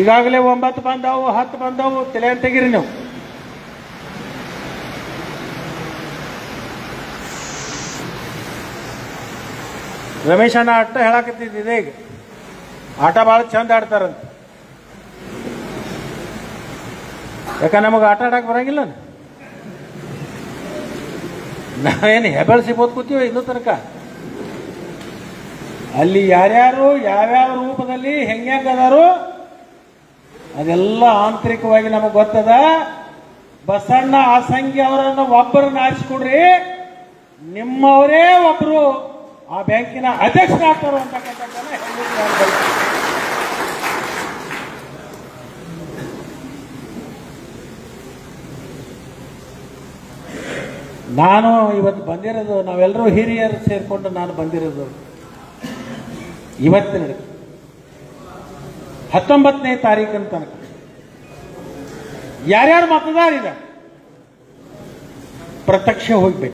ಈಗಾಗಲೇ 9 ಬಂದವು, 10 ಬಂದವು, ತಲೆ ತೆಗೀರಿ ನೀವು. ರಮೇಶ್ ಅಣ್ಣ ಅಟ್ಟ ಹೇಳಕತ್ತಿದ್ದೆ, ಈಗ ಆಟ ಭಾಳ ಚಂದ ಆಡ್ತಾರಂತ. ಯಾಕ ನಮಗೆ ಆಟ ಆಡಕ್ಕೆ ಬರಂಗಿಲ್ಲ, ನಾವೇನು ಹೆಬೆಳ್ ಸಿಗೋದು ಕೂತೀವಿ ಇನ್ನೂ ತನಕ. ಅಲ್ಲಿ ಯಾರ್ಯಾರು ಯಾವ್ಯಾವ ರೂಪದಲ್ಲಿ ಹೆಂಗದಾರು ಅದೆಲ್ಲ ಆಂತರಿಕವಾಗಿ ನಮಗೆ ಗೊತ್ತದ. ಬಸಣ್ಣ ಆಸಂಗಿ ಅವರನ್ನು ಒಬ್ಬರನ್ನ ಆರಿಸಿಕೊಡ್ರಿ, ನಿಮ್ಮವರೇ ಒಬ್ರು ಆ ಬ್ಯಾಂಕಿನ ಅಧ್ಯಕ್ಷರಾಗ್ತಾರೋ ಅಂತಕ್ಕಂಥದ್ದನ್ನ ಹೇಳಲಿಕ್ಕೆ ನಾನು ಇವತ್ತು ಬಂದಿರೋದು, ನಾವೆಲ್ಲರೂ ಹಿರಿಯರು ಸೇರಿಕೊಂಡು ನಾನು ಬಂದಿರೋದು ಇವತ್ತಿನ 19ನೇ ತಾರೀಕಿನ ತನಕ ಯಾರ್ಯಾರು ಮತದಾರಿದ್ದಾರೆ ಪ್ರತ್ಯಕ್ಷ ಹೋಗ್ಬೇಕು.